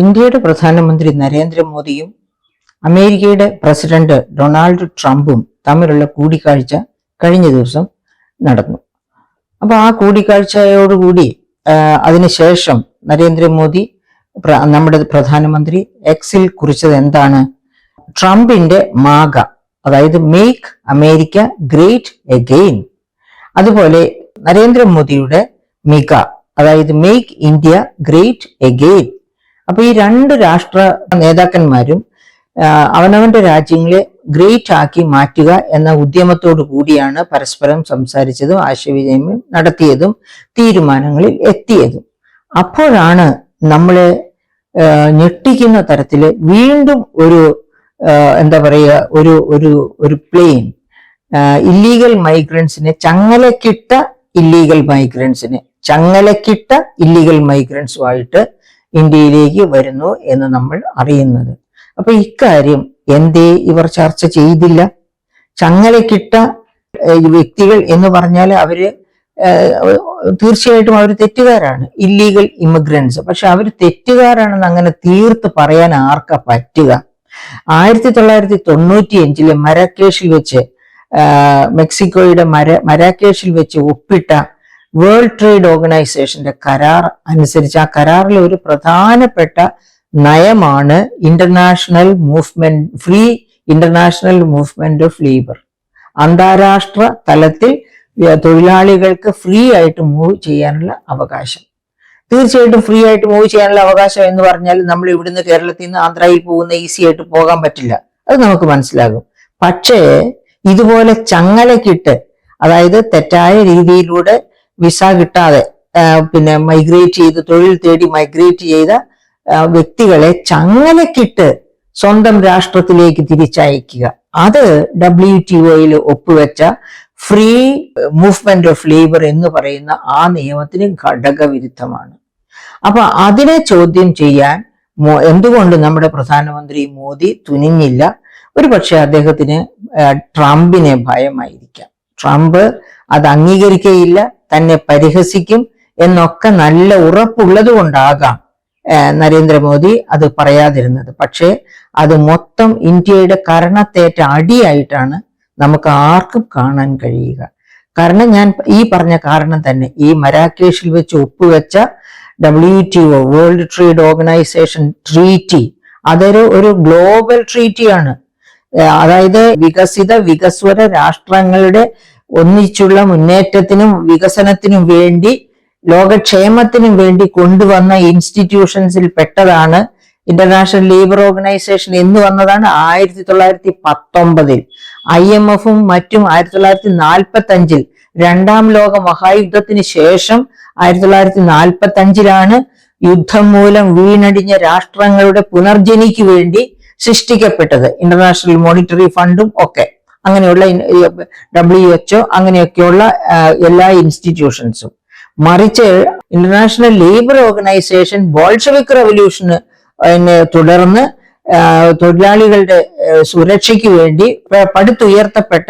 ഇന്ത്യയുടെ പ്രധാനമന്ത്രി നരേന്ദ്രമോദിയും അമേരിക്കയുടെ പ്രസിഡന്റ് ഡൊണാൾഡ് ട്രംപും തമ്മിലുള്ള കൂടിക്കാഴ്ച കഴിഞ്ഞ ദിവസം നടന്നു. അപ്പൊ ആ കൂടിക്കാഴ്ചയോടുകൂടി അതിനുശേഷം നരേന്ദ്രമോദി നമ്മുടെ പ്രധാനമന്ത്രി എക്സിൽ കുറിച്ചത് എന്താണ്? ട്രംപിന്റെ മാഗ, അതായത് മേക്ക് അമേരിക്ക ഗ്രേറ്റ് എഗെയിൻ, അതുപോലെ നരേന്ദ്രമോദിയുടെ മിക, അതായത് മേക്ക് ഇന്ത്യ ഗ്രേറ്റ് എഗെയിൻ. അപ്പൊ ഈ രണ്ട് രാഷ്ട്ര നേതാക്കന്മാരും അവനവന്റെ രാജ്യങ്ങളെ ഗ്രേറ്റ് ആക്കി മാറ്റുക എന്ന ഉദ്യമത്തോടു കൂടിയാണ് പരസ്പരം സംസാരിച്ചതും ആശയവിനിമയം നടത്തിയതും തീരുമാനങ്ങളിൽ എത്തിയതും. അപ്പോഴാണ് നമ്മളെ ഞെട്ടിക്കുന്ന തരത്തില് വീണ്ടും ഒരു എന്താ പറയുക ഒരു പ്ലെയിൻ ഇല്ലീഗൽ മൈഗ്രൻസിനെ ചങ്ങലക്കിട്ട ഇല്ലീഗൽ മൈഗ്രൻസുമായിട്ട് ഇന്ത്യയിലേക്ക് വരുന്നു എന്ന് നമ്മൾ അറിയുന്നത്. അപ്പൊ ഇക്കാര്യം എന്തേ ഇവർ ചർച്ച ചെയ്തില്ല? ചങ്ങലക്കിട്ട വ്യക്തികൾ എന്ന് പറഞ്ഞാൽ അവര് തീർച്ചയായിട്ടും അവർ തെറ്റുകാരാണ്, ഇല്ലീഗൽ ഇമിഗ്രൻസ്. പക്ഷെ അവർ തെറ്റുകാരാണെന്ന് അങ്ങനെ തീർത്ത് പറയാൻ ആർക്കാ പറ്റുക? 1995 മരാക്കേഷിൽ വെച്ച് മെക്സിക്കോയുടെ മരാക്കേഷിൽ വെച്ച് ഒപ്പിട്ട വേൾഡ് ട്രേഡ് ഓർഗനൈസേഷന്റെ കരാർ അനുസരിച്ച് ആ കരാറിലെ ഒരു പ്രധാനപ്പെട്ട നയമാണ് free international movement of labour. അന്താരാഷ്ട്ര തലത്തിൽ തൊഴിലാളികൾക്ക് ഫ്രീ ആയിട്ട് മൂവ് ചെയ്യാനുള്ള അവകാശം. തീർച്ചയായിട്ടും ഫ്രീ ആയിട്ട് മൂവ് ചെയ്യാനുള്ള അവകാശം എന്ന് പറഞ്ഞാൽ നമ്മൾ ഇവിടുന്ന് കേരളത്തിൽ നിന്ന് ആന്ധ്രയിൽ പോകുന്ന ഈസി ആയിട്ട് പോകാൻ പറ്റില്ല, അത് നമുക്ക് മനസ്സിലാകും. പക്ഷേ ഇതുപോലെ ചങ്ങലക്കിട്ട്, അതായത് തെറ്റായ രീതിയിലൂടെ വിസ കിട്ടാതെ മൈഗ്രേറ്റ് ചെയ്ത് തൊഴിൽ തേടി മൈഗ്രേറ്റ് ചെയ്ത വ്യക്തികളെ ചങ്ങലക്കിട്ട് സ്വന്തം രാഷ്ട്രത്തിലേക്ക് തിരിച്ചയക്കുക, അത് WTO ഒപ്പുവെച്ച ഫ്രീ മൂവ്മെന്റ് ഓഫ് ലേബർ എന്ന് പറയുന്ന ആ നിയമത്തിന് ഘടകവിരുദ്ധമാണ്. അപ്പൊ അതിനെ ചോദ്യം ചെയ്യാൻ എന്തുകൊണ്ട് നമ്മുടെ പ്രധാനമന്ത്രി മോദി തുനിഞ്ഞില്ല? ഒരു പക്ഷെ അദ്ദേഹത്തിന് ട്രംപിനെ ഭയമായിരിക്കാം. ട്രംപ് അത് അംഗീകരിക്കുകയില്ല, തന്നെ പരിഹസിക്കും എന്നൊക്കെ നല്ല ഉറപ്പുള്ളത് കൊണ്ടാകാം നരേന്ദ്രമോദി അത് പറയാതിരുന്നത്. പക്ഷേ അത് മൊത്തം ഇന്ത്യയുടെ കരണത്തേറ്റ അടിയായിട്ടാണ് നമുക്ക് ആർക്കും കാണാൻ കഴിയുക. കാരണം ഞാൻ ഈ പറഞ്ഞ കാരണം തന്നെ, ഈ മരാക്കേഷിൽ വെച്ച് ഒപ്പുവെച്ച WTO world trade organisation treaty അതൊരു ഗ്ലോബൽ ട്രീറ്റിയാണ്. അതായത് വികസ്വര രാഷ്ട്രങ്ങളുടെ ഒന്നിച്ചുള്ള മുന്നേറ്റത്തിനും വികസനത്തിനും വേണ്ടി, ലോകക്ഷേമത്തിനും വേണ്ടി കൊണ്ടുവന്ന ഇൻസ്റ്റിറ്റ്യൂഷൻസിൽ പെട്ടതാണ് ഇന്റർനാഷണൽ ലേബർ ഓർഗനൈസേഷൻ എന്ന് വന്നതാണ് 1919. IMF-ഉം മറ്റും 1945 രണ്ടാം ലോക മഹായുദ്ധത്തിന് ശേഷം 1945 യുദ്ധം മൂലം വീണടിഞ്ഞ രാഷ്ട്രങ്ങളുടെ പുനർജനിക്ക് വേണ്ടി സൃഷ്ടിക്കപ്പെട്ടത്. ഇന്റർനാഷണൽ മോണിറ്ററി ഫണ്ടും ഒക്കെ അങ്ങനെയുള്ള WHO അങ്ങനെയൊക്കെയുള്ള എല്ലാ ഇൻസ്റ്റിറ്റ്യൂഷൻസും. മറിച്ച് ഇന്റർനാഷണൽ ലേബർ ഓർഗനൈസേഷൻ ബോൾഷെവിക് റവല്യൂഷന് തുടർന്ന് തൊഴിലാളികളുടെ സുരക്ഷയ്ക്ക് വേണ്ടി പടുത്തുയർത്തപ്പെട്ട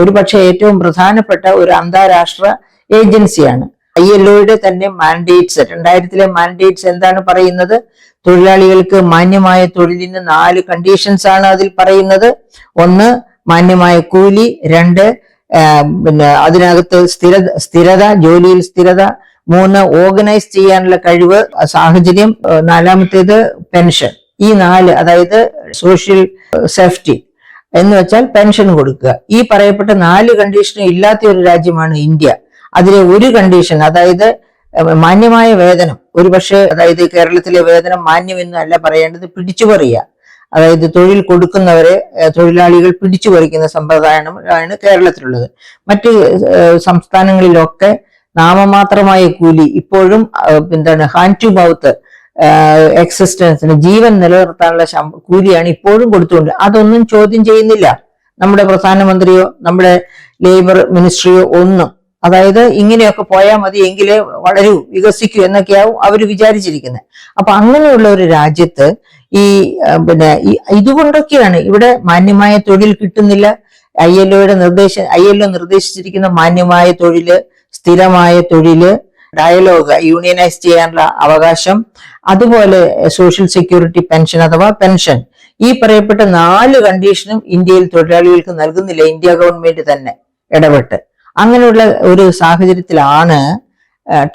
ഒരുപക്ഷെ ഏറ്റവും പ്രധാനപ്പെട്ട ഒരു അന്താരാഷ്ട്ര ഏജൻസിയാണ്. ILOയുടെ തന്നെ മാൻഡേറ്റ്സ്, 2000 മാൻഡേറ്റ്സ് എന്താണ് പറയുന്നത്? തൊഴിലാളികൾക്ക് മാന്യമായ തൊഴിലിന് 4 കണ്ടീഷൻസ് ആണ് അതിൽ പറയുന്നത്. 1 മാന്യമായ കൂലി, 2 അതിനകത്ത് സ്ഥിരത, ജോലിയിൽ സ്ഥിരത, 3 ഓർഗനൈസ് ചെയ്യാനുള്ള കഴിവ്, സാഹചര്യം, 4ാമത്തേത് പെൻഷൻ. ഈ 4, അതായത് സോഷ്യൽ സേഫ്റ്റി എന്ന് വെച്ചാൽ പെൻഷൻ കൊടുക്കുക. ഈ പറയപ്പെട്ട 4 കണ്ടീഷനും ഇല്ലാത്ത ഒരു രാജ്യമാണ് ഇന്ത്യ. അതിലെ ഒരു കണ്ടീഷൻ, അതായത് മാന്യമായ വേതനം, അതായത് കേരളത്തിലെ വേതനം മാന്യമെന്നല്ല പറയേണ്ടത്, പിടിച്ചുപറിയുക. അതായത് തൊഴിൽ കൊടുക്കുന്നവരെ തൊഴിലാളികൾ പിടിച്ചുപറിക്കുന്ന സമ്പ്രദായമാണ് കേരളത്തിലുള്ളത്. മറ്റ് സംസ്ഥാനങ്ങളിലൊക്കെ നാമമാത്രമായ കൂലി, ഇപ്പോഴും ഹാൻഡ് ടു മൗത്ത് എക്സിസ്റ്റൻസിന്, ജീവൻ നിലനിർത്താനുള്ള കൂലിയാണ് ഇപ്പോഴും കൊടുത്തുകൊണ്ട്. അതൊന്നും ചോദ്യം ചെയ്യുന്നില്ല നമ്മുടെ പ്രധാനമന്ത്രിയോ നമ്മുടെ ലേബർ മിനിസ്ട്രിയോ ഒന്നും. അതായത് ഇങ്ങനെയൊക്കെ പോയാൽ മതി, എങ്കിലേ വളരൂ, വികസിക്കൂ എന്നൊക്കെയാവും അവർ വിചാരിച്ചിരിക്കുന്നത്. അപ്പൊ അങ്ങനെയുള്ള ഒരു രാജ്യത്ത് ഇതുകൊണ്ടൊക്കെയാണ് ഇവിടെ മാന്യമായ തൊഴിൽ കിട്ടുന്നില്ല. ILO നിർദ്ദേശിച്ചിരിക്കുന്ന മാന്യമായ തൊഴില്, സ്ഥിരമായ തൊഴില്, ഡയലോഗ്, യൂണിയനൈസ് ചെയ്യാനുള്ള അവകാശം, അതുപോലെ സോഷ്യൽ സെക്യൂരിറ്റി പെൻഷൻ അഥവാ പെൻഷൻ, ഈ പറയപ്പെട്ട 4 കണ്ടീഷനും ഇന്ത്യയിൽ തൊഴിലാളികൾക്ക് നൽകുന്നില്ല. ഇന്ത്യ ഗവൺമെന്റ് തന്നെ ഇടപെട്ട്. അങ്ങനെയുള്ള ഒരു സാഹചര്യത്തിലാണ്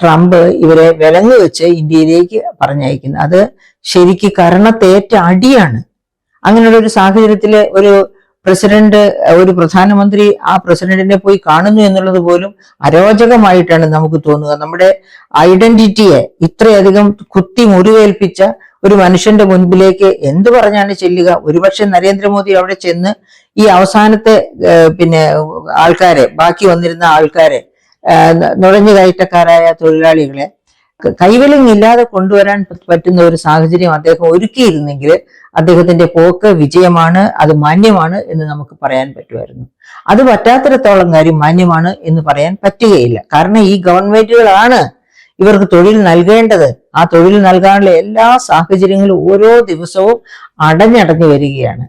ട്രംപ് ഇവരെ വിലങ്ങ് വെച്ച് ഇന്ത്യയിലേക്ക് പറഞ്ഞയക്കുന്നത്. അത് ശരിക്ക് കരണത്തേറ്റ അടിയാണ്. അങ്ങനെയുള്ള ഒരു സാഹചര്യത്തില് ഒരു പ്രസിഡന്റ്, ഒരു പ്രധാനമന്ത്രി ആ പ്രസിഡന്റിനെ പോയി കാണുന്നു എന്നുള്ളത് പോലും അരോചകമായിട്ടാണ് നമുക്ക് തോന്നുക. നമ്മുടെ ഐഡന്റിറ്റിയെ ഇത്രയധികം കുത്തി മുറിവേൽപ്പിച്ച ഒരു മനുഷ്യന്റെ മുൻപിലേക്ക് എന്ത് പറഞ്ഞാണ് ചെല്ലുക? ഒരുപക്ഷെ നരേന്ദ്രമോദി അവിടെ ചെന്ന് ഈ അവസാനത്തെ ആൾക്കാരെ, ബാക്കി വന്നിരുന്ന ആൾക്കാരെ, നുഴഞ്ഞു കയറ്റക്കാരായ തൊഴിലാളികളെ കൈവിലങ്ങില്ലാതെ കൊണ്ടുവരാൻ പറ്റുന്ന ഒരു സാഹചര്യം അദ്ദേഹം ഒരുക്കിയിരുന്നെങ്കിൽ അദ്ദേഹത്തിന്റെ പോക്ക് വിജയമാണ്, അത് മാന്യമാണ് എന്ന് നമുക്ക് പറയാൻ പറ്റുമായിരുന്നു. അത് പറ്റാത്തിടത്തോളം കാര്യം മാന്യമാണ് എന്ന് പറയാൻ പറ്റുകയില്ല. കാരണം ഈ ഗവൺമെന്റുകളാണ് ഇവർക്ക് തൊഴിൽ നൽകേണ്ടത്. ആ തൊഴിൽ നൽകാനുള്ള എല്ലാ സാഹചര്യങ്ങളും ഓരോ ദിവസവും അടഞ്ഞടഞ്ഞു വരികയാണ്.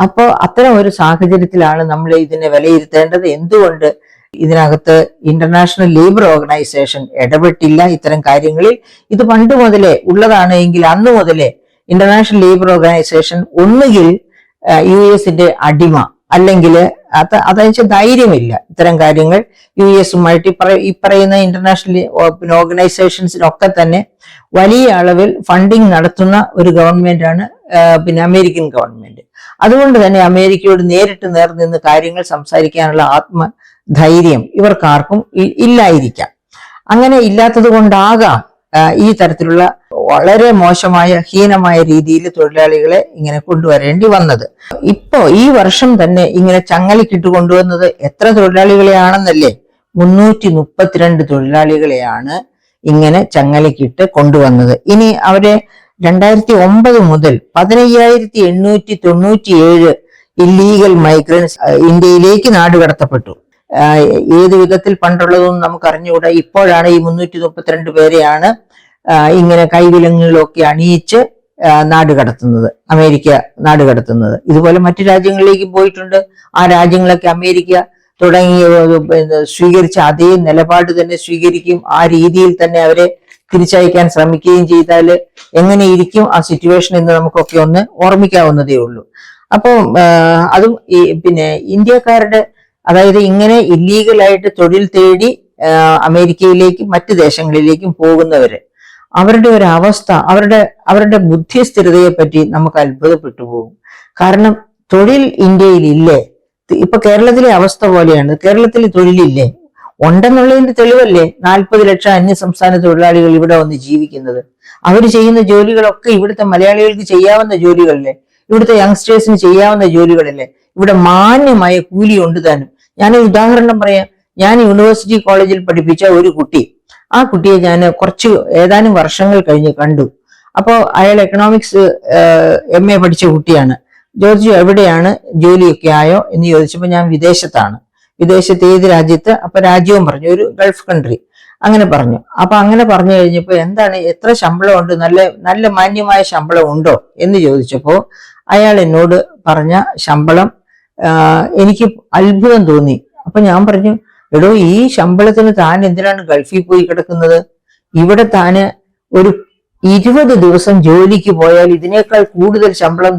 അപ്പോൾ അത്തരം ഒരു സാഹചര്യത്തിലാണ് നമ്മൾ ഇതിനെ വിലയിരുത്തേണ്ടത്. എന്തുകൊണ്ട് ഇതിനകത്ത് ഇന്റർനാഷണൽ ലേബർ ഓർഗനൈസേഷൻ ഇടപെട്ടില്ല ഇത്തരം കാര്യങ്ങളിൽ? ഇത് പണ്ട് മുതലേ ഉള്ളതാണ് എങ്കിൽ അന്ന് മുതലേ ഇന്റർനാഷണൽ ലേബർ ഓർഗനൈസേഷൻ ഒന്നുകിൽ US അടിമ, അല്ലെങ്കിൽ അതെന്ന് ധൈര്യമില്ല ഇത്തരം കാര്യങ്ങൾ US ഈ പറയുന്ന ഇന്റർനാഷണൽ ഓർഗനൈസേഷൻസിനൊക്കെ തന്നെ വലിയ അളവിൽ ഫണ്ടിങ് നടത്തുന്ന ഒരു ഗവൺമെന്റാണ് അമേരിക്കൻ ഗവൺമെന്റ്. അതുകൊണ്ട് തന്നെ അമേരിക്കയോട് നേരിട്ട് നേർനിന്ന് കാര്യങ്ങൾ സംസാരിക്കാനുള്ള ആത്മധൈര്യം ഇവർക്കാർക്കും ഇല്ലായിരിക്കാം. അങ്ങനെ ഇല്ലാത്തത് കൊണ്ടാകാം ഈ തരത്തിലുള്ള വളരെ മോശമായ, ഹീനമായ രീതിയിൽ തൊഴിലാളികളെ ഇങ്ങനെ കൊണ്ടുവരേണ്ടി വന്നത്. ഇപ്പോ ഈ വർഷം തന്നെ ഇങ്ങനെ ചങ്ങലക്കിട്ട് കൊണ്ടുവന്നത് എത്ര തൊഴിലാളികളെയാണെന്നല്ലേ? 332 തൊഴിലാളികളെയാണ് ഇങ്ങനെ ചങ്ങലക്കിട്ട് കൊണ്ടുവന്നത്. ഇനി അവരെ 2009 മുതൽ 15,897 ഇല്ലീഗൽ മൈഗ്രൻസ് ഇന്ത്യയിലേക്ക് നാടുകടത്തപ്പെട്ടു. ഏത് വിധത്തിൽ പണ്ടുള്ളതൊന്നും നമുക്ക് അറിഞ്ഞുകൂടാ. ഇപ്പോഴാണ് ഈ 332 പേരെയാണ് ഇങ്ങനെ കൈവിലങ്ങുകളൊക്കെ അണിയിച്ച് നാടുകടത്തുന്നത്, അമേരിക്ക നാടുകടത്തുന്നത്. ഇതുപോലെ മറ്റു രാജ്യങ്ങളിലേക്ക് പോയിട്ടുണ്ട്. ആ രാജ്യങ്ങളൊക്കെ അമേരിക്ക തുടങ്ങിയ സ്വീകരിച്ച അതേ നിലപാട് തന്നെ സ്വീകരിക്കും. ആ രീതിയിൽ തന്നെ അവരെ തിരിച്ചയക്കാൻ ശ്രമിക്കുകയും ചെയ്താൽ എങ്ങനെയിരിക്കും ആ സിറ്റുവേഷൻ എന്ന് നമുക്കൊക്കെ ഒന്ന് ഓർമ്മിക്കാവുന്നതേ ഉള്ളൂ. അപ്പോൾ അതും ഇന്ത്യക്കാരുടെ, അതായത് ഇങ്ങനെ ഇല്ലീഗലായിട്ട് തൊഴിൽ തേടി അമേരിക്കയിലേക്കും മറ്റു ദേശങ്ങളിലേക്കും പോകുന്നവര്, അവരുടെ ഒരു അവസ്ഥ, അവരുടെ ബുദ്ധിസ്ഥിരതയെ പറ്റി നമുക്ക് അത്ഭുതപ്പെട്ടു പോകും. കാരണം തൊഴിൽ ഇന്ത്യയിൽ ഇല്ലേ? ഇപ്പൊ കേരളത്തിലെ അവസ്ഥ പോലെയാണ്. കേരളത്തിൽ തൊഴിലില്ലേ? ഉണ്ടെന്നുള്ളതിന്റെ തെളിവല്ലേ 40 ലക്ഷം അന്യസംസ്ഥാന തൊഴിലാളികൾ ഇവിടെ വന്ന് ജീവിക്കുന്നത്. അവർ ചെയ്യുന്ന ജോലികളൊക്കെ ഇവിടുത്തെ മലയാളികൾക്ക് ചെയ്യാവുന്ന ജോലികളല്ലേ? ഇവിടുത്തെ യങ്സ്റ്റേഴ്സിന് ചെയ്യാവുന്ന ജോലികളല്ലേ? ഇവിടെ മാന്യമായ കൂലി ഉണ്ട് താനും. ഞാനൊരു ഉദാഹരണം പറയാം. ഞാൻ യൂണിവേഴ്സിറ്റി കോളേജിൽ പഠിപ്പിച്ച ഒരു കുട്ടി, ആ കുട്ടിയെ ഞാൻ ഏതാനും വർഷങ്ങൾ കഴിഞ്ഞ് കണ്ടു. അപ്പോൾ അയാൾ എക്കണോമിക്സ് MA പഠിച്ച കുട്ടിയാണ്. ചോദിച്ചു എവിടെയാണ്, ജോലിയൊക്കെ ആയോ എന്ന് ചോദിച്ചപ്പോൾ ഞാൻ വിദേശത്താണ്. വിദേശത്ത് ഏത് രാജ്യത്ത്? അപ്പൊ രാജ്യവും പറഞ്ഞു, ഒരു ഗൾഫ് കൺട്രി അങ്ങനെ പറഞ്ഞു. അപ്പൊ അങ്ങനെ പറഞ്ഞു കഴിഞ്ഞപ്പോൾ എന്താണ്, എത്ര ശമ്പളം ഉണ്ട്, നല്ല മാന്യമായ ശമ്പളം ഉണ്ടോ എന്ന് ചോദിച്ചപ്പോൾ അയാൾ എന്നോട് പറഞ്ഞ ശമ്പളം എനിക്ക് അത്ഭുതം തോന്നി. അപ്പൊ ഞാൻ പറഞ്ഞു, എടോ, ഈ ശമ്പളത്തിന് താൻ എന്തിനാണ് ഗൾഫിൽ പോയി കിടക്കുന്നത്? ഇവിടെ താന് ഒരു 20 ദിവസം ജോലിക്ക് പോയാൽ ഇതിനേക്കാൾ കൂടുതൽ ശമ്പളം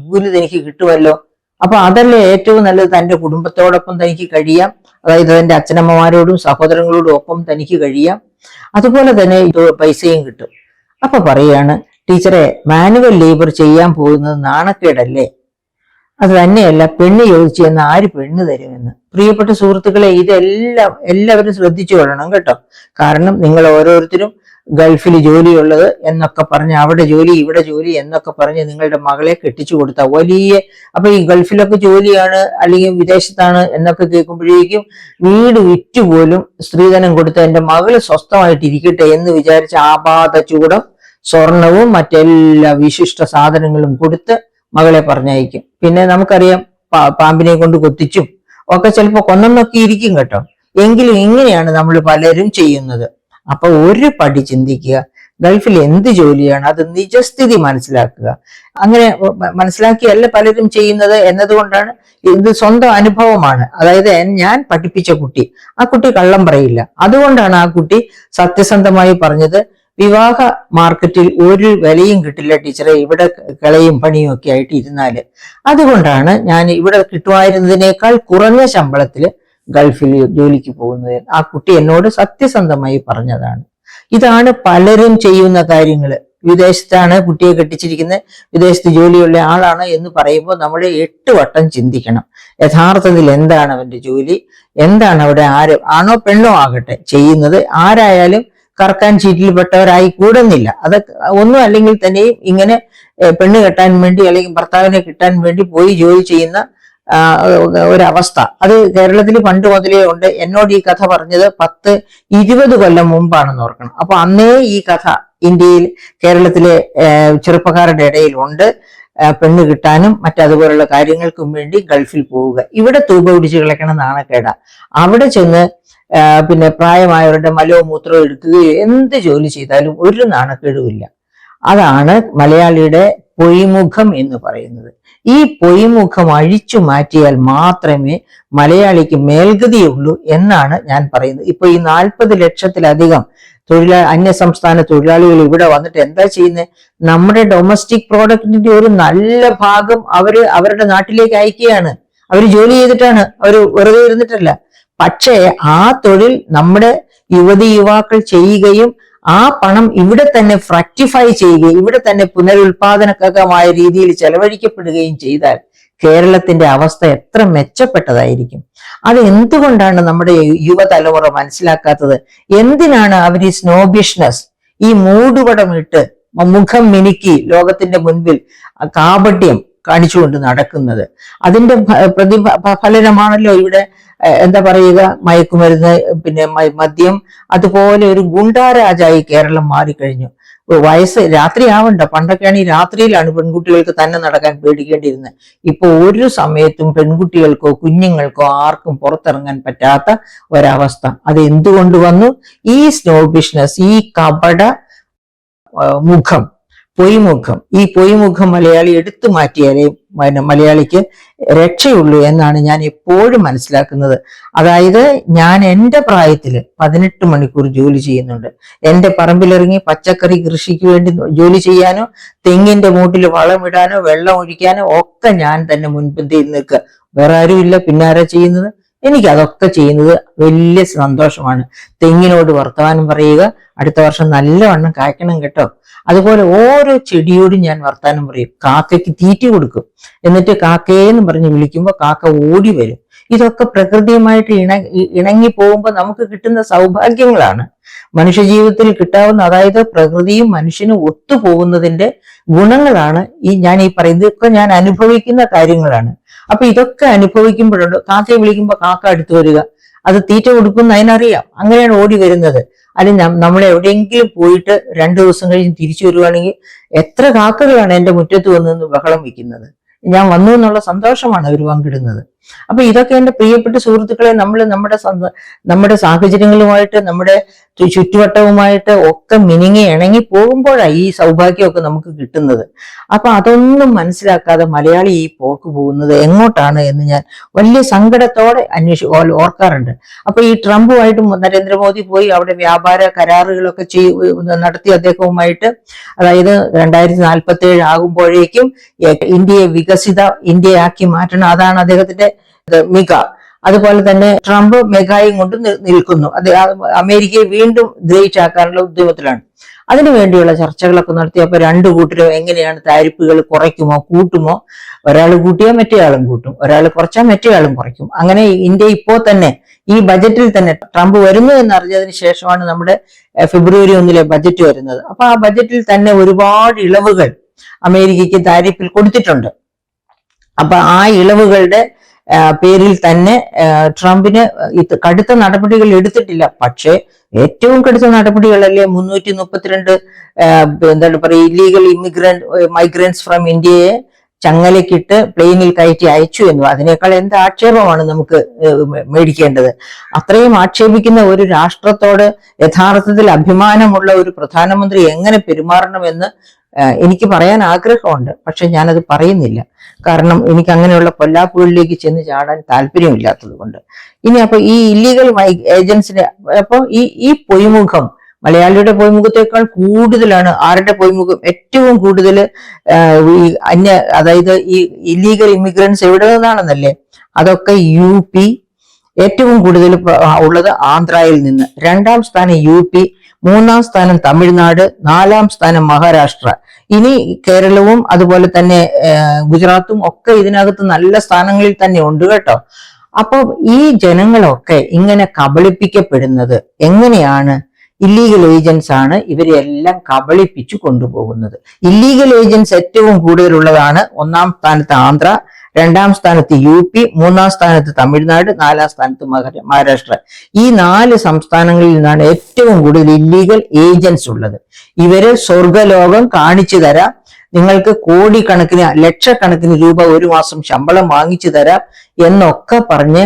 കൂലി തനിക്ക് കിട്ടുമല്ലോ. അപ്പൊ അതല്ലേ ഏറ്റവും നല്ലത്? തന്റെ കുടുംബത്തോടൊപ്പം തനിക്ക് കഴിയാം, അതായത് തന്റെ അച്ഛനമ്മമാരോടും സഹോദരങ്ങളോടും ഒപ്പം തനിക്ക് കഴിയാം. അതുപോലെ തന്നെ പൈസയും കിട്ടും. അപ്പൊ പറയാണ്, ടീച്ചറെ, മാനുവൽ ലേബർ ചെയ്യാൻ പോകുന്നത് നാണക്കേടല്ലേ? അത് തന്നെയല്ല, പെണ്ണ് ചോദിച്ചു എന്ന് ആര് പെണ്ണ് തരുമെന്ന്. പ്രിയപ്പെട്ട സുഹൃത്തുക്കളെ, എല്ലാവരും ശ്രദ്ധിച്ചു കൊള്ളണം കേട്ടോ. കാരണം നിങ്ങൾ ഓരോരുത്തരും ഗൾഫിൽ ജോലിയുള്ളത് എന്നൊക്കെ പറഞ്ഞ്, അവിടെ ജോലി ഇവിടെ ജോലി എന്നൊക്കെ പറഞ്ഞ് നിങ്ങളുടെ മകളെ കെട്ടിച്ചു കൊടുത്ത അപ്പൊ ഈ ഗൾഫിലൊക്കെ ജോലിയാണ് അല്ലെങ്കിൽ വിദേശത്താണ് എന്നൊക്കെ കേൾക്കുമ്പോഴേക്കും വീട് വിറ്റുപോലും സ്ത്രീധനം കൊടുത്ത എന്റെ മകള് സ്വസ്ഥമായിട്ടിരിക്കട്ടെ എന്ന് വിചാരിച്ച ആപാത ചൂടം സ്വർണവും മറ്റെല്ലാ വിശിഷ്ട സാധനങ്ങളും കൊടുത്ത് മകളെ പറഞ്ഞയക്കും. പിന്നെ നമുക്കറിയാം, പാമ്പിനെ കൊണ്ട് കൊത്തിച്ചും ഒക്കെ ചിലപ്പോ കൊന്നൊക്കെ ഇരിക്കും കേട്ടോ. എങ്കിലും ഇങ്ങനെയാണ് നമ്മൾ പലരും ചെയ്യുന്നത്. അപ്പൊ ഒരു പടി ചിന്തിക്കുക. ഗൾഫിൽ എന്ത് ജോലിയാണ്, അത് നിജസ്ഥിതി മനസ്സിലാക്കുക. അങ്ങനെ മനസ്സിലാക്കിയല്ല പലരും ചെയ്യുന്നത് എന്നതുകൊണ്ടാണ്. ഇത് സ്വന്തം അനുഭവമാണ്. അതായത് ഞാൻ പഠിപ്പിച്ച കുട്ടി, ആ കുട്ടി കള്ളം പറയില്ല. അതുകൊണ്ടാണ് ആ കുട്ടി സത്യസന്ധമായി പറഞ്ഞത്, വിവാഹ മാർക്കറ്റിൽ ഒരു വിലയും കിട്ടില്ല ടീച്ചറെ, ഇവിടെ കളയും പണിയും ഒക്കെ ആയിട്ട് ഇരുന്നാല്. അതുകൊണ്ടാണ് ഞാൻ ഇവിടെ കിട്ടുമായിരുന്നതിനേക്കാൾ കുറഞ്ഞ ശമ്പളത്തില് ഗൾഫിൽ ജോലിക്ക് പോകുന്നത്. ആ കുട്ടി എന്നോട് സത്യസന്ധമായി പറഞ്ഞതാണ്. ഇതാണ് പലരും ചെയ്യുന്ന കാര്യങ്ങള്. വിദേശത്താണ് കുട്ടിയെ കെട്ടിച്ചിരിക്കുന്നത്, വിദേശത്ത് ജോലിയുള്ള ആളാണ് എന്ന് പറയുമ്പോൾ നമ്മൾ 8 വട്ടം ചിന്തിക്കണം. യഥാർത്ഥത്തിൽ എന്താണ് അവന്റെ ജോലി, എന്താണ് അവിടെ ആണോ പെണ്ണോ ആകട്ടെ ചെയ്യുന്നത്. ആരായാലും കറക്കാൻ ചീറ്റിൽപ്പെട്ടവരായി കൂടുന്നില്ല. അത് ഒന്നും അല്ലെങ്കിൽ തന്നെയും ഇങ്ങനെ പെണ്ണ് കെട്ടാൻ വേണ്ടി അല്ലെങ്കിൽ ഭർത്താവിനെ കിട്ടാൻ വേണ്ടി പോയി ജോലി ചെയ്യുന്ന ഒരവസ്ഥ അത് കേരളത്തിൽ പണ്ട് മുതലേ ഉണ്ട്. എന്നോട് ഈ കഥ പറഞ്ഞത് 10-20 കൊല്ലം മുമ്പാണെന്ന് ഓർക്കണം. അപ്പൊ അന്നേ ഈ കഥ ഇന്ത്യയിൽ കേരളത്തിലെ ചെറുപ്പക്കാരുടെ ഇടയിൽ ഉണ്ട്. പെണ്ണ് കിട്ടാനും മറ്റതുപോലുള്ള കാര്യങ്ങൾക്കും വേണ്ടി ഗൾഫിൽ പോവുക. ഇവിടെ തൂപ പിടിച്ച് കളിക്കണം നാണക്കേടാ. അവിടെ ചെന്ന് പിന്നെ പ്രായമായവരുടെ മലവും മൂത്രവും എടുക്കുകയോ എന്ത് ജോലി ചെയ്താലും ഒരു നാണക്കേടുമില്ല. അതാണ് മലയാളിയുടെ പൊയ്മുഖം എന്ന് പറയുന്നത്. ഈ പൊയ്മുഖം അഴിച്ചു മാറ്റിയാൽ മാത്രമേ മലയാളിക്ക് മേൽഗതിയുള്ളൂ എന്നാണ് ഞാൻ പറയുന്നത്. ഇപ്പൊ ഈ 40 ലക്ഷത്തിലധികം അന്യ സംസ്ഥാന തൊഴിലാളികൾ ഇവിടെ വന്നിട്ട് എന്താ ചെയ്യുന്നത്? നമ്മുടെ ഡൊമസ്റ്റിക് പ്രോഡക്റ്റിന്റെ ഒരു നല്ല ഭാഗം അവരുടെ നാട്ടിലേക്ക് അയക്കുകയാണ്. അവര് ജോലി ചെയ്തിട്ടാണ്, അവര് വെറുതെ ഇരുന്നിട്ടല്ല. പക്ഷേ ആ തൊഴിൽ നമ്മുടെ യുവാക്കൾ ചെയ്യുകയും ആ പണം ഇവിടെ തന്നെ ഫ്രക്ടിഫൈ ചെയ്യുകയും ഇവിടെ തന്നെ പുനരുൽപാദനകമായ രീതിയിൽ ചെലവഴിക്കപ്പെടുകയും ചെയ്താൽ കേരളത്തിന്റെ അവസ്ഥ എത്ര മെച്ചപ്പെട്ടതായിരിക്കും. അത് എന്തുകൊണ്ടാണ് നമ്മുടെ യുവതലമുറ മനസ്സിലാക്കാത്തത്? എന്തിനാണ് അവർ ഈ സ്നോബിഷ്നസ്, ഈ മൂടുപടമിട്ട് മുഖം മിനുക്കി ലോകത്തിന്റെ മുൻപിൽ കാപട്യം കാണിച്ചുകൊണ്ട് നടക്കുന്നത്? അതിന്റെ ഫലനമാണല്ലോ ഇവിടെ എന്താ പറയുക, മയക്കുമരുന്ന്, പിന്നെ മദ്യം, അതുപോലെ ഒരു ഗുണ്ടാരാജായി കേരളം മാറിക്കഴിഞ്ഞു. വയസ്സ് രാത്രിയാവണ്ട, പണ്ടൊക്കെയാണ് ഈ രാത്രിയിലാണ് പെൺകുട്ടികൾക്ക് തന്നെ നടക്കാൻ പേടിക്കേണ്ടിയിരുന്നത്. ഇപ്പൊ ഒരു സമയത്തും പെൺകുട്ടികൾക്കോ കുഞ്ഞുങ്ങൾക്കോ ആർക്കും പുറത്തിറങ്ങാൻ പറ്റാത്ത ഒരവസ്ഥ. അത് എന്തുകൊണ്ട് വന്നു? ഈ സ്നോബിഷ്നസ്, ഈ കപട മുഖം, പൊയ്മുഖം. ഈ പൊയ്മുഖം മലയാളി എടുത്തു മാറ്റിയാലേ മലയാളിക്ക് രക്ഷയുള്ളൂ എന്നാണ് ഞാൻ എപ്പോഴും മനസ്സിലാക്കുന്നത്. അതായത് ഞാൻ എൻ്റെ പ്രായത്തില് 18 മണിക്കൂർ ജോലി ചെയ്യുന്നുണ്ട്. എൻ്റെ പറമ്പിലിറങ്ങി പച്ചക്കറി കൃഷിക്ക് വേണ്ടി ജോലി ചെയ്യാനോ തെങ്ങിന്റെ മൂട്ടിൽ വളമിടാനോ വെള്ളം ഒഴിക്കാനോ ഒക്കെ ഞാൻ തന്നെ മുൻപന്തിയിൽ നിൽക്കുക. വേറെ ആരും ഇല്ല. പിന്നെ ആരാ ചെയ്യുന്നത്? എനിക്ക് അതൊക്കെ ചെയ്യുന്നത് വലിയ സന്തോഷമാണ്. തെങ്ങിനോട് വർത്തമാനം പറയുക, അടുത്ത വർഷം നല്ലവണ്ണം കായ്ക്കണം കേട്ടോ. അതുപോലെ ഓരോ ചെടിയോടും ഞാൻ വർത്താനം പറയും. കാക്കയ്ക്ക് തീറ്റ കൊടുക്കും. എന്നിട്ട് കാക്കയെന്ന് പറഞ്ഞ് വിളിക്കുമ്പോൾ കാക്ക ഓടി വരും. ഇതൊക്കെ പ്രകൃതിയുമായിട്ട് ഇണങ്ങി പോകുമ്പോൾ നമുക്ക് കിട്ടുന്ന സൗഭാഗ്യങ്ങളാണ്. മനുഷ്യ ജീവിതത്തിൽ കിട്ടാവുന്ന, അതായത് പ്രകൃതിയും മനുഷ്യനും ഒത്തുപോകുന്നതിന്റെ ഗുണങ്ങളാണ് ഞാൻ ഈ പറയുന്നത്. ഇതൊക്കെ ഞാൻ അനുഭവിക്കുന്ന കാര്യങ്ങളാണ്. അപ്പൊ ഇതൊക്കെ അനുഭവിക്കുമ്പോഴുണ്ട് കാക്കയെ വിളിക്കുമ്പോൾ കാക്ക അടുത്ത് വരിക, അത് തീറ്റ കൊടുക്കുന്ന അതിനറിയാം. അങ്ങനെയാണ് ഓടി വരുന്നത്. അല്ലെങ്കിൽ നമ്മൾ എവിടെയെങ്കിലും പോയിട്ട് 2 ദിവസം കഴിഞ്ഞ് തിരിച്ചു വരുവാണെങ്കിൽ എത്ര കാക്കകളാണ് എൻ്റെ മുറ്റത്ത് വന്ന് ബഹളം വയ്ക്കുന്നത്. ഞാൻ വന്നു എന്നുള്ള സന്തോഷമാണ് അവർ പങ്കിടുന്നത്. അപ്പൊ ഇതൊക്കെ എൻ്റെ പ്രിയപ്പെട്ട സുഹൃത്തുക്കളെ, നമ്മൾ നമ്മുടെ സാഹചര്യങ്ങളുമായിട്ട് നമ്മുടെ ചുറ്റുവട്ടവുമായിട്ട് ഒക്കെ മിനിങ്ങി ഇണങ്ങി പോകുമ്പോഴാണ് ഈ സൗഭാഗ്യമൊക്കെ നമുക്ക് കിട്ടുന്നത്. അപ്പൊ അതൊന്നും മനസ്സിലാക്കാതെ മലയാളി ഈ പോക്ക് പോകുന്നത് എങ്ങോട്ടാണ് എന്ന് ഞാൻ വലിയ സങ്കടത്തോടെ ഓർക്കാറുണ്ട്. അപ്പൊ ഈ ട്രംപുമായിട്ടും നരേന്ദ്രമോദി പോയി അവിടെ വ്യാപാര കരാറുകളൊക്കെ നടത്തി അദ്ദേഹവുമായിട്ട്, അതായത് 2047 ആകുമ്പോഴേക്കും ഇന്ത്യയെ വികസിത ഇന്ത്യയാക്കി മാറ്റണം, അതാണ് അദ്ദേഹത്തിന്റെ മിക. അതുപോലെ തന്നെ ട്രംപ് മെഗായും കൊണ്ട് നിൽക്കുന്നു. അമേരിക്കയെ വീണ്ടും ഗ്രേറ്റ് ആക്കാനുള്ള ഉദ്യമത്തിലാണ്. അതിനുവേണ്ടിയുള്ള ചർച്ചകളൊക്കെ നടത്തിയപ്പോൾ 2 കൂട്ടരും എങ്ങനെയാണ് താരിഫുകൾ കുറയ്ക്കുമോ കൂട്ടുമോ? ഒരാൾ കൂട്ടിയാൽ മറ്റേയാളും കൂട്ടും, ഒരാൾ കുറച്ചാൽ മറ്റേയാളും കുറയ്ക്കും. അങ്ങനെ ഇന്ത്യ ഇപ്പോൾ തന്നെ ഈ ബജറ്റിൽ തന്നെ ട്രംപ് വരുന്നു എന്നറിഞ്ഞതിന് ശേഷമാണ് നമ്മുടെ ഫെബ്രുവരി 1 ബജറ്റ് വരുന്നത്. അപ്പൊ ആ ബജറ്റിൽ തന്നെ ഒരുപാട് ഇളവുകൾ അമേരിക്കയ്ക്ക് താരിഫിൽ കൊടുത്തിട്ടുണ്ട്. അപ്പൊ ആ ഇളവുകളുടെ പേരിൽ തന്നെ ട്രംപിന് കടുത്ത നടപടികൾ എടുത്തിട്ടില്ല. പക്ഷേ ഏറ്റവും കടുത്ത നടപടികളല്ലേ 332 എന്താണ് പറയുക, ഇല്ലീഗൽ മൈഗ്രൻസ് ഫ്രം ഇന്ത്യയെ ചങ്ങലക്കിട്ട് പ്ലെയിനിൽ കയറ്റി അയച്ചു എന്നു. അതിനേക്കാൾ എന്ത് ആക്ഷേപമാണ് നമുക്ക് മേടിക്കേണ്ടത്? അത്രയും ആക്ഷേപിക്കുന്ന ഒരു രാഷ്ട്രത്തോട് യഥാർത്ഥത്തിൽ അഭിമാനമുള്ള ഒരു പ്രധാനമന്ത്രി എങ്ങനെ പെരുമാറണമെന്ന് എനിക്ക് പറയാൻ ആഗ്രഹമുണ്ട്. പക്ഷെ ഞാനത് പറയുന്നില്ല. കാരണം എനിക്ക് അങ്ങനെയുള്ള പൊല്ലാപ്പുകളിലേക്ക് ചെന്ന് ചാടാൻ താല്പര്യമില്ലാത്തത് കൊണ്ട്. ഇനി അപ്പൊ ഈ ഇല്ലീഗൽ ഏജൻസിനെ അപ്പൊ ഈ പൊയ്മുഖം മലയാളിയുടെ പൊയ്മുഖത്തേക്കാൾ കൂടുതലാണ് ആരുടെ പൊയ്മുഖം? ഏറ്റവും കൂടുതൽ അതായത് ഈ ഇല്ലീഗൽ ഇമിഗ്രൻസ് എവിടെ നിന്നാണെന്നല്ലേ? അതൊക്കെ UP, ഏറ്റവും കൂടുതൽ ഉള്ളത് ആന്ധ്രയിൽ നിന്ന്, 2ാം സ്ഥാനം UP, 3ാം സ്ഥാനം തമിഴ്നാട്, 4ാം സ്ഥാനം മഹാരാഷ്ട്ര. ഇനി കേരളവും അതുപോലെ തന്നെ ഗുജറാത്തും ഒക്കെ ഇതിനകത്ത് നല്ല സ്ഥാനങ്ങളിൽ തന്നെ ഉണ്ട് കേട്ടോ. അപ്പൊ ഈ ജനങ്ങളൊക്കെ ഇങ്ങനെ കബളിപ്പിക്കപ്പെടുന്നത് എങ്ങനെയാണ്? ഇല്ലീഗൽ ഏജൻസ് ആണ് ഇവരെല്ലാം കബളിപ്പിച്ചു കൊണ്ടുപോകുന്നത്. ഇല്ലീഗൽ ഏജൻസ് ഏറ്റവും കൂടുതലുള്ളതാണ് 1ാം സ്ഥാനത്ത് ആന്ധ്ര, 2ാം സ്ഥാനത്ത് UP, 3ാം സ്ഥാനത്ത് തമിഴ്നാട്, 4ാം സ്ഥാനത്ത് മഹാരാഷ്ട്ര. ഈ 4 സംസ്ഥാനങ്ങളിൽ നിന്നാണ് ഏറ്റവും കൂടുതൽ ഇല്ലീഗൽ ഏജൻസ് ഉള്ളത്. ഇവര് സ്വർഗലോകം കാണിച്ചു തരാം, നിങ്ങൾക്ക് കോടിക്കണക്കിന് ലക്ഷക്കണക്കിന് രൂപ ഒരു മാസം ശമ്പളം വാങ്ങിച്ചു തരാം എന്നൊക്കെ പറഞ്ഞ്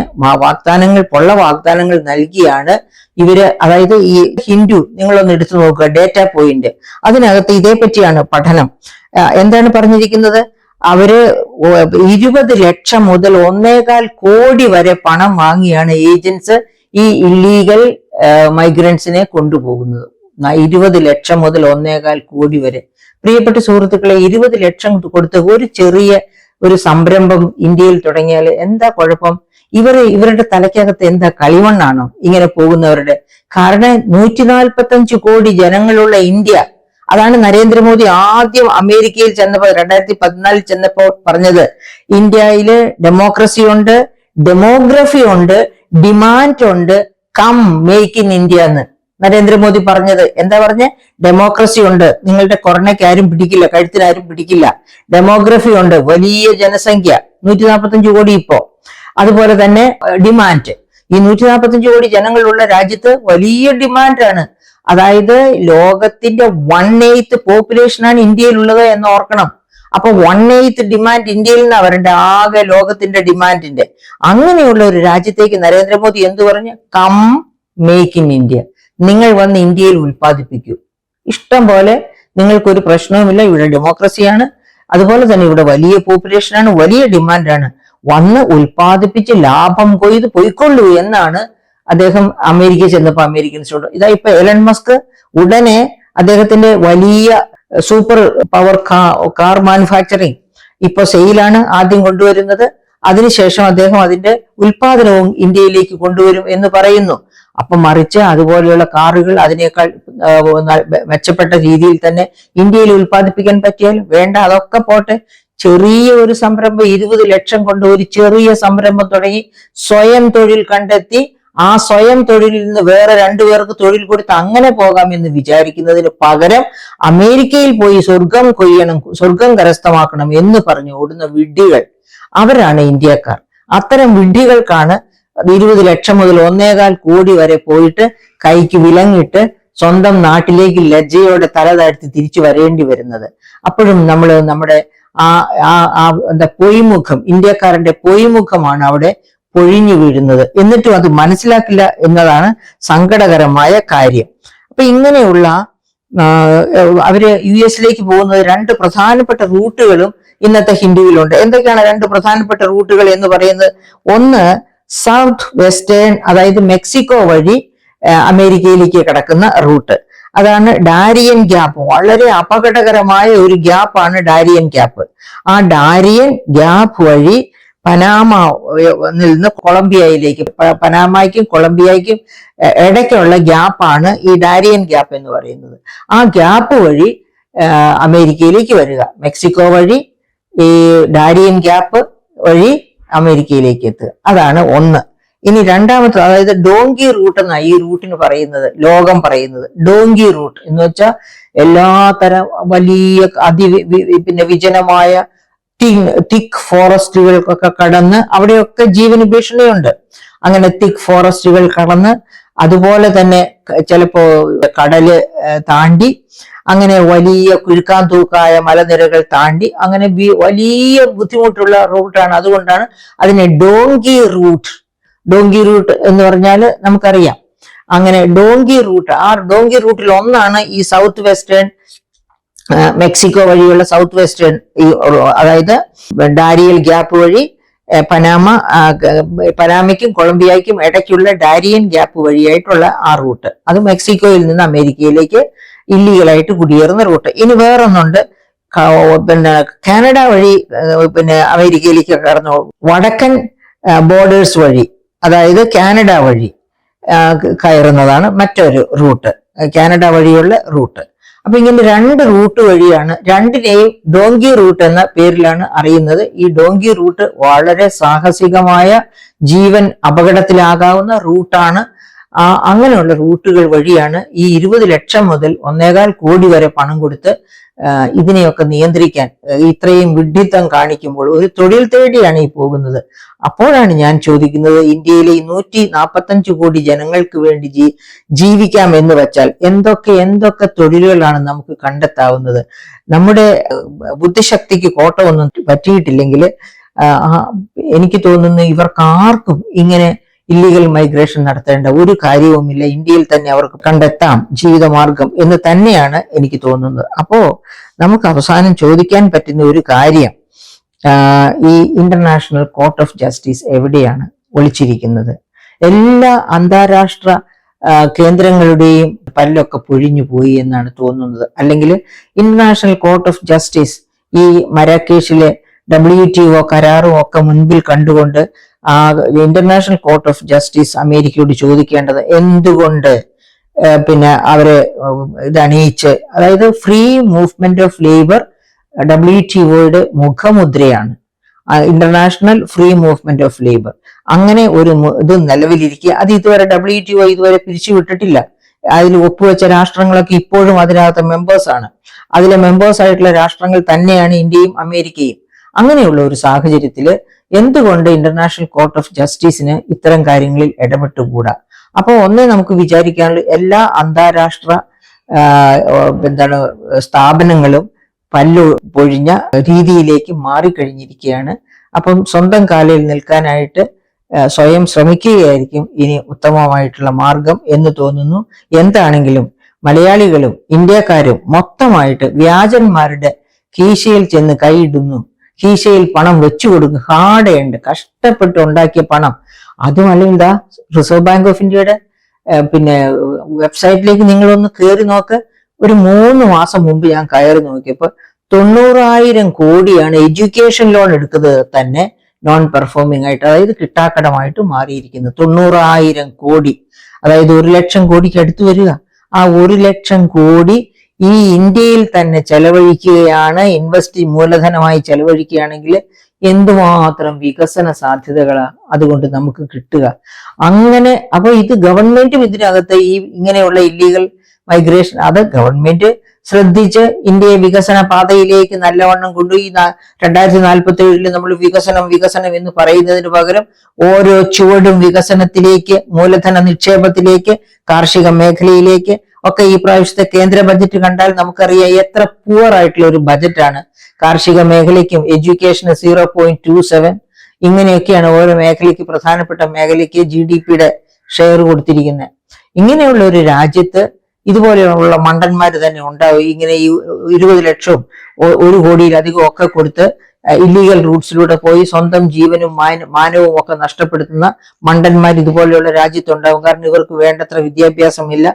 പൊള്ള വാഗ്ദാനങ്ങൾ നൽകിയാണ് ഇവര്. അതായത് ഈ ഹിന്ദു നിങ്ങളൊന്ന് എടുത്തു നോക്കുക, ഡേറ്റാ പോയിന്റ്, അതിനകത്ത് ഇതേപ്പറ്റിയാണ് പഠനം. എന്താണ് പറഞ്ഞിരിക്കുന്നത്? അവര് 20 ലക്ഷം മുതൽ 1.25 കോടി വരെ പണം വാങ്ങിയാണ് ഏജൻസ് ഈ ഇല്ലീഗൽ മൈഗ്രൻസിനെ കൊണ്ടുപോകുന്നത്. 20 ലക്ഷം മുതൽ 1.25 കോടി വരെ. പ്രിയപ്പെട്ട സുഹൃത്തുക്കളെ, 20 ലക്ഷം കൊടുത്ത് ഒരു ചെറിയ ഒരു സംരംഭം ഇന്ത്യയിൽ തുടങ്ങിയാൽ എന്താ കുഴപ്പം? ഇവരുടെ തലയ്ക്കകത്ത് എന്താ കളിമണ്ണാണോ ഇങ്ങനെ പോകുന്നവരുടെ? കാരണം 145 കോടി ജനങ്ങളുള്ള ഇന്ത്യ. അതാണ് നരേന്ദ്രമോദി ആദ്യം അമേരിക്കയിൽ ചെന്നപ്പോൾ 2014 ചെന്നപ്പോൾ പറഞ്ഞത്, ഇന്ത്യയില് ഡെമോക്രസി ഉണ്ട്, ഡെമോഗ്രഫി ഉണ്ട്, ഡിമാൻഡ് ഉണ്ട്, കം മേക്ക് ഇൻ ഇന്ത്യ എന്ന് നരേന്ദ്രമോദി പറഞ്ഞത്. എന്താ പറഞ്ഞ? ഡെമോക്രസി ഉണ്ട്, നിങ്ങളുടെ കൊറോണയ്ക്ക് ആരും പിടിക്കില്ല, കഴുത്തിനാരും പിടിക്കില്ല. ഡെമോഗ്രഫി ഉണ്ട്, വലിയ ജനസംഖ്യ 145 കോടി ഇപ്പോ. അതുപോലെ തന്നെ ഡിമാൻഡ്, ഈ 145 കോടി ജനങ്ങളുള്ള രാജ്യത്ത് വലിയ ഡിമാൻഡാണ്. അതായത് ലോകത്തിന്റെ 1/8 പോപ്പുലേഷനാണ് ഇന്ത്യയിലുള്ളത് എന്ന് ഓർക്കണം. അപ്പൊ 1/8 ഡിമാൻഡ് ഇന്ത്യയിൽ നിന്നാണ് വരേണ്ട, ആകെ ലോകത്തിന്റെ ഡിമാൻഡിന്റെ. അങ്ങനെയുള്ള ഒരു രാജ്യത്തേക്ക് നരേന്ദ്രമോദി എന്തു പറഞ്ഞു? കം മേക്ക് ഇൻ ഇന്ത്യ, നിങ്ങൾ വന്ന് ഇന്ത്യയിൽ ഉൽപ്പാദിപ്പിക്കൂ, ഇഷ്ടം പോലെ, നിങ്ങൾക്കൊരു പ്രശ്നവുമില്ല, ഇവിടെ ഡെമോക്രസിയാണ്, അതുപോലെ തന്നെ ഇവിടെ വലിയ പോപ്പുലേഷനാണ്, വലിയ ഡിമാൻഡാണ്, വന്ന് ഉൽപ്പാദിപ്പിച്ച് ലാഭം കൊയ്ത് പൊയ്ക്കൊള്ളൂ എന്നാണ് അദ്ദേഹം അമേരിക്ക ചെന്നപ്പോ അമേരിക്കൻസിനോട്. ഇതാ ഇപ്പൊ എലൺ മസ്ക് ഉടനെ അദ്ദേഹത്തിന്റെ വലിയ സൂപ്പർ പവർ കാർ മാനുഫാക്ചറിങ് ഇപ്പൊ സെയിലാണ് ആദ്യം കൊണ്ടുവരുന്നത്. അതിനുശേഷം അദ്ദേഹം അതിന്റെ ഉൽപാദനവും ഇന്ത്യയിലേക്ക് കൊണ്ടുവരും എന്ന് പറയുന്നു. അപ്പൊ മറിച്ച് അതുപോലെയുള്ള കാറുകൾ അതിനേക്കാൾ മെച്ചപ്പെട്ട രീതിയിൽ തന്നെ ഇന്ത്യയിൽ ഉൽപ്പാദിപ്പിക്കാൻ പറ്റിയാൽ വേണ്ട, അതൊക്കെ പോട്ടെ. ചെറിയ ഒരു സംരംഭം 20 ലക്ഷം കൊണ്ട് ഒരു ചെറിയ സംരംഭം തുടങ്ങി സ്വയം തൊഴിൽ കണ്ടെത്തി ആ സ്വയം തൊഴിലിൽ നിന്ന് വേറെ 2 പേർക്ക് തൊഴിൽ കൊടുത്ത് അങ്ങനെ പോകാമെന്ന് വിചാരിക്കുന്നതിന് പകരം അമേരിക്കയിൽ പോയി സ്വർഗം കൊയ്യണം, സ്വർഗം കരസ്ഥമാക്കണം എന്ന് പറഞ്ഞു ഓടുന്ന വിഡ്ഢികൾ അവരാണ് ഇന്ത്യക്കാർ. അത്തരം വിഡ്ഢികൾക്കാണ് 20 ലക്ഷം മുതൽ 1.25 കോടി വരെ പോയിട്ട് കൈക്ക് വിലങ്ങിട്ട് സ്വന്തം നാട്ടിലേക്ക് ലജ്ജയോടെ തല താഴ്ത്തി തിരിച്ചു വരേണ്ടി വരുന്നത്. അപ്പോഴും നമ്മുടെ എന്താ പൊയ്മുഖം, ഇന്ത്യക്കാരന്റെ പൊയ്മുഖമാണ് അവിടെ പൊഴിഞ്ഞു വീഴുന്നത്. എന്നിട്ടും അത് മനസ്സിലാക്കില്ല എന്നതാണ് സങ്കടകരമായ കാര്യം. അപ്പൊ ഇങ്ങനെയുള്ള അവര് US പോകുന്നത് 2 പ്രധാനപ്പെട്ട റൂട്ടുകളും ഇന്നത്തെ ഹിന്ദുവിലുണ്ട്. എന്തൊക്കെയാണ് 2 പ്രധാനപ്പെട്ട റൂട്ടുകൾ എന്ന് പറയുന്നത്? ഒന്ന് സൗത്ത് വെസ്റ്റേൺ, അതായത് മെക്സിക്കോ വഴി അമേരിക്കയിലേക്ക് കടക്കുന്ന റൂട്ട്. അതാണ് ഡാരിയൻ ഗ്യാപ്പ്. വളരെ അപകടകരമായ ഒരു ഗ്യാപ്പാണ് ഡാരിയൻ ഗ്യാപ്പ്. ആ ഡാരിയൻ ഗ്യാപ്പ് വഴി പനാമ നിന്ന് കൊളംബിയയിലേക്ക്, പനാമയ്ക്കും കൊളംബിയയ്ക്കും ഇടയ്ക്കുള്ള ഗ്യാപ്പാണ് ഈ ഡാരിയൻ ഗ്യാപ്പ് എന്ന് പറയുന്നത്. ആ ഗ്യാപ്പ് വഴി അമേരിക്കയിലേക്ക് വരിക, മെക്സിക്കോ വഴി ഈ ഡാരിയൻ ഗ്യാപ്പ് വഴി അമേരിക്കയിലേക്ക് എത്തുക. അതാണ് ഒന്ന്. ഇനി രണ്ടാമത്തെ, അതായത് ഡോങ്കി റൂട്ട് എന്നാണ് ഈ റൂട്ടിന് പറയുന്നത്, ലോകം പറയുന്നത്. ഡോങ്കി റൂട്ട് എന്ന് വെച്ചാൽ എല്ലാത്തരം വലിയ വിജനമായ തിക്ക് ഫോറസ്റ്റുകൾക്കൊക്കെ കടന്ന്, അവിടെയൊക്കെ ജീവന് ഭീഷണിയുണ്ട്. അങ്ങനെ തിക്ക് ഫോറസ്റ്റുകൾ കടന്ന് അതുപോലെ തന്നെ ചിലപ്പോ കടല് താണ്ടി അങ്ങനെ വലിയ കുഴുക്കാൻ തൂക്കായ മലനിരകൾ താണ്ടി അങ്ങനെ വലിയ ബുദ്ധിമുട്ടുള്ള റൂട്ടാണ്. അതുകൊണ്ടാണ് അതിനെ ഡോങ്കി റൂട്ട് എന്ന് പറഞ്ഞാൽ നമുക്കറിയാം. അങ്ങനെ ഡോങ്കി റൂട്ട്, ആ ഡോങ്കി റൂട്ടിൽ ഒന്നാണ് ഈ സൗത്ത് വെസ്റ്റേൺ മെക്സിക്കോ വഴിയുള്ള സൗത്ത് വെസ്റ്റേൺ, അതായത് ഡാരിയൽ ഗ്യാപ്പ് വഴി പനാമയ്ക്കും കൊളംബിയയ്ക്കും ഇടയ്ക്കുള്ള ഡാരിയൻ ഗ്യാപ്പ് വഴിയായിട്ടുള്ള ആ റൂട്ട്. അത് മെക്സിക്കോയിൽ നിന്ന് അമേരിക്കയിലേക്ക് ഇല്ലീഗലായിട്ട് കുടിയേറുന്ന റൂട്ട്. ഇനി വേറൊന്നുണ്ട്, പിന്നെ കാനഡ വഴി പിന്നെ അമേരിക്കയിലേക്ക് കടന്നു വടക്കൻ ബോർഡേഴ്സ് വഴി, അതായത് കാനഡ വഴി കയറുന്നതാണ് മറ്റൊരു റൂട്ട്, കാനഡ വഴിയുള്ള റൂട്ട്. അപ്പൊ ഇങ്ങനെ 2 റൂട്ട് വഴിയാണ്, രണ്ടിനെയും ഡോങ്കി റൂട്ട് എന്ന പേരിലാണ് അറിയുന്നത്. ഈ ഡോങ്കി റൂട്ട് വളരെ സാഹസികമായ, ജീവൻ അപകടത്തിലാകാവുന്ന റൂട്ടാണ്. അങ്ങനെയുള്ള റൂട്ടുകൾ വഴിയാണ് ഈ 20 ലക്ഷം മുതൽ 1.25 കോടി വരെ പണം കൊടുത്ത് ഇതിനെയൊക്കെ നിയന്ത്രിക്കാൻ ഇത്രയും വിഡ്ഢിത്തം കാണിക്കുമ്പോൾ ഒരു തൊഴിൽ തേടിയാണ് ഈ പോകുന്നത്. അപ്പോഴാണ് ഞാൻ ചോദിക്കുന്നത്, ഇന്ത്യയിലെ 145 കോടി ജനങ്ങൾക്ക് വേണ്ടി ജീവിക്കാം എന്ന് വെച്ചാൽ എന്തൊക്കെ തൊഴിലുകളാണ് നമുക്ക് കണ്ടെത്താവുന്നത്? നമ്മുടെ ബുദ്ധിശക്തിക്ക് കോട്ടമൊന്നും പറ്റിയിട്ടില്ലെങ്കിൽ എനിക്ക് തോന്നുന്നു ഇവർക്കാർക്കും ഇങ്ങനെ ഇല്ലീഗൽ മൈഗ്രേഷൻ നടത്തേണ്ട ഒരു കാര്യവുമില്ല. ഇന്ത്യയിൽ തന്നെ അവർക്ക് കണ്ടെത്താം ജീവിതമാർഗം എന്ന് തന്നെയാണ് എനിക്ക് തോന്നുന്നത്. അപ്പോ നമുക്ക് അവസാനം ചോദിക്കാൻ പറ്റുന്ന ഒരു കാര്യം, ഈ ഇന്റർനാഷണൽ കോർട്ട് ഓഫ് ജസ്റ്റിസ് എവിടെയാണ് ഒളിച്ചിരിക്കുന്നത്? എല്ലാ അന്താരാഷ്ട്ര കേന്ദ്രങ്ങളുടെയും പല്ലൊക്കെ പൊഴിഞ്ഞു പോയി എന്നാണ് തോന്നുന്നത്. അല്ലെങ്കിൽ ഇന്റർനാഷണൽ കോർട്ട് ഓഫ് ജസ്റ്റിസ് ഈ മരാക്കേഷിലെ WTO കരാറും ഒക്കെ മുൻപിൽ കണ്ടുകൊണ്ട് ഇന്റർനാഷണൽ കോർട്ട് ഓഫ് ജസ്റ്റിസ് അമേരിക്കയോട് ചോദിക്കേണ്ടത് എന്തുകൊണ്ട് പിന്നെ അവരെ ഇത് അണിയിച്ച്, അതായത് ഫ്രീ മൂവ്മെന്റ് ഓഫ് ലേബർ WTOയുടെ മുഖമുദ്രയാണ് international free movement of labour. അങ്ങനെ ഒരു ഇത് നിലവിലിരിക്കുക. അത് ഇതുവരെ WTO ഇതുവരെ പിരിച്ചുവിട്ടിട്ടില്ല. അതിൽ ഒപ്പുവെച്ച രാഷ്ട്രങ്ങളൊക്കെ ഇപ്പോഴും അതിനകത്ത് മെമ്പേഴ്സാണ്. അതിലെ മെമ്പേഴ്സ് ആയിട്ടുള്ള രാഷ്ട്രങ്ങൾ തന്നെയാണ് ഇന്ത്യയും അമേരിക്കയും. അങ്ങനെയുള്ള ഒരു സാഹചര്യത്തില് എന്തുകൊണ്ട് ഇന്റർനാഷണൽ കോർട്ട് ഓഫ് ജസ്റ്റിസിന് ഇത്തരം കാര്യങ്ങളിൽ ഇടപെട്ടുകൂടാ? അപ്പോൾ ഒന്നേ നമുക്ക് വിചാരിക്കാനുള്ള, എല്ലാ അന്താരാഷ്ട്ര സ്ഥാപനങ്ങളും പല്ലു പൊഴിഞ്ഞ രീതിയിലേക്ക് മാറിക്കഴിഞ്ഞിരിക്കുകയാണ്. അപ്പം സ്വന്തം കാലിൽ നിൽക്കാനായിട്ട് സ്വയം ശ്രമിക്കുകയായിരിക്കും ഇനി ഉത്തമമായിട്ടുള്ള മാർഗം എന്ന് തോന്നുന്നു. എന്താണെങ്കിലും മലയാളികളും ഇന്ത്യക്കാരും മൊത്തമായിട്ട് വ്യാജന്മാരുടെ കീശയിൽ ചെന്ന് കൈയിടുന്നു. കീശയിൽ പണം വെച്ചു കൊടുക്കും, ഹാർഡ് കഷ്ടപ്പെട്ട് ഉണ്ടാക്കിയ പണം. അതുമല്ല, റിസർവ് ബാങ്ക് ഓഫ് ഇന്ത്യയുടെ പിന്നെ വെബ്സൈറ്റിലേക്ക് നിങ്ങളൊന്ന് കയറി നോക്ക്. ഒരു 3 മാസം മുമ്പ് ഞാൻ കയറി നോക്കിയപ്പോ 90,000 കോടിയാണ് എഡ്യൂക്കേഷൻ ലോൺ എടുക്കുന്നത് തന്നെ നോൺ പെർഫോമിംഗ് ആയിട്ട്, അതായത് കിട്ടാക്കടമായിട്ട് മാറിയിരിക്കുന്നത്. 90,000 കോടി, അതായത് 1 ലക്ഷം കോടിക്ക് അടുത്ത് വരിക. ആ 1 ലക്ഷം കോടി ഈ ഇന്ത്യയിൽ തന്നെ ചെലവഴിക്കുകയാണ്, മൂലധനമായി ചെലവഴിക്കുകയാണെങ്കിൽ എന്തുമാത്രം വികസന സാധ്യതകളാ അതുകൊണ്ട് നമുക്ക് കിട്ടുക. അങ്ങനെ അപ്പൊ ഇത് ഗവൺമെന്റും ഇതിനകത്ത് ഈ ഇങ്ങനെയുള്ള ഇല്ലീഗൽ മൈഗ്രേഷൻ, അത് ഗവൺമെന്റ് ശ്രദ്ധിച്ച് ഇന്ത്യയെ വികസന പാതയിലേക്ക് നല്ലവണ്ണം കൊണ്ടുപോയി 2047 നമ്മൾ വികസനം എന്ന് പറയുന്നതിന് പകരം ഓരോ ചുവടും വികസനത്തിലേക്ക്, മൂലധന നിക്ഷേപത്തിലേക്ക്, കാർഷിക മേഖലയിലേക്ക് ഒക്കെ ഈ പ്രാവശ്യത്തെ കേന്ദ്ര ബജറ്റ് കണ്ടാൽ നമുക്കറിയാം എത്ര പുവർ ആയിട്ടുള്ള ഒരു ബജറ്റാണ്. കാർഷിക മേഖലയ്ക്കും എഡ്യൂക്കേഷന് 0.27, ഇങ്ങനെയൊക്കെയാണ് ഓരോ മേഖലയ്ക്ക്, പ്രധാനപ്പെട്ട മേഖലയ്ക്ക് GDPയുടെ ഷെയർ കൊടുത്തിരിക്കുന്നത്. ഇങ്ങനെയുള്ള ഒരു രാജ്യത്ത് ഇതുപോലെയുള്ള മണ്ടന്മാർ തന്നെ ഉണ്ടാവും. ഇങ്ങനെ ഈ 20 ലക്ഷവും 1 കോടിയിലധികം ഒക്കെ കൊടുത്ത് ഇല്ലീഗൽ റൂട്ട്സിലൂടെ പോയി സ്വന്തം ജീവനും മാനവും ഒക്കെ നഷ്ടപ്പെടുത്തുന്ന മണ്ടന്മാർ ഇതുപോലെയുള്ള രാജ്യത്തുണ്ടാവും. കാരണം ഇവർക്ക് വേണ്ടത്ര വിദ്യാഭ്യാസമില്ല,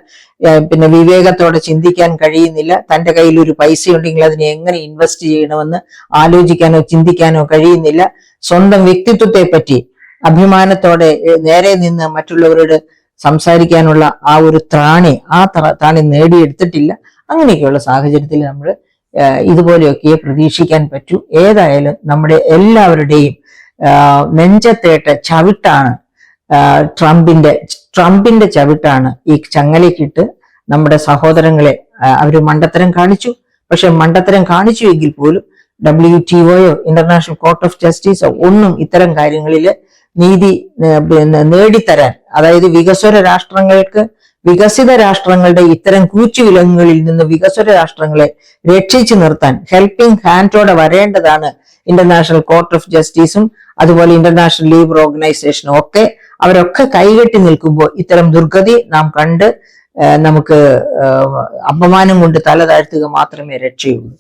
പിന്നെ വിവേകത്തോടെ ചിന്തിക്കാൻ കഴിയുന്നില്ല. തന്റെ കയ്യിൽ ഒരു പൈസ ഉണ്ടെങ്കിൽ അതിനെ എങ്ങനെ ഇൻവെസ്റ്റ് ചെയ്യണമെന്ന് ആലോചിക്കാനോ ചിന്തിക്കാനോ കഴിയുന്നില്ല. സ്വന്തം വ്യക്തിത്വത്തെ പറ്റി അഭിമാനത്തോടെ നേരെ നിന്ന് മറ്റുള്ളവരോട് സംസാരിക്കാനുള്ള ആ ഒരു ത്രാണി നേടിയെടുത്തിട്ടില്ല. അങ്ങനെയൊക്കെയുള്ള സാഹചര്യത്തിൽ നമ്മൾ ഇതുപോലെയൊക്കെ പ്രതീക്ഷിക്കാൻ പറ്റൂ. ഏതായാലും നമ്മുടെ എല്ലാവരുടെയും നെഞ്ചത്തേറ്റ ചവിട്ടാണ് ട്രംപിന്റെ ചവിട്ടാണ് ഈ ചങ്ങലക്കിട്ട് നമ്മുടെ സഹോദരങ്ങളെ അവര് മണ്ടത്തരം കാണിച്ചു. പക്ഷെ മണ്ടത്തരം കാണിച്ചു എങ്കിൽ പോലും WTOയോ ഇന്റർനാഷണൽ കോർട്ട് ഓഫ് ജസ്റ്റിസോ ഒന്നും ഇത്തരം കാര്യങ്ങളിൽ നീതി നേടിത്തരാൻ, അതായത് വികസ്വര രാഷ്ട്രങ്ങൾക്ക് വികസിത രാഷ്ട്രങ്ങളുടെ ഇത്തരം കൂച്ചുവിലങ്ങുകളിൽ നിന്ന് വികസ്വര രാഷ്ട്രങ്ങളെ രക്ഷിച്ചു നിർത്താൻ ഹെൽപ്പിംഗ് ഹാൻഡോടെ വരേണ്ടതാണ് ഇന്റർനാഷണൽ കോർട്ട് ഓഫ് ജസ്റ്റിസും അതുപോലെ ഇന്റർനാഷണൽ ലേബർ ഓർഗനൈസേഷനും ഒക്കെ. അവരൊക്കെ കൈകെട്ടി നിൽക്കുമ്പോൾ ഇത്തരം ദുർഗതി നാം കണ്ട് നമുക്ക് അപമാനം കൊണ്ട് തല താഴ്ത്തുക മാത്രമേ രക്ഷയുള്ളൂ.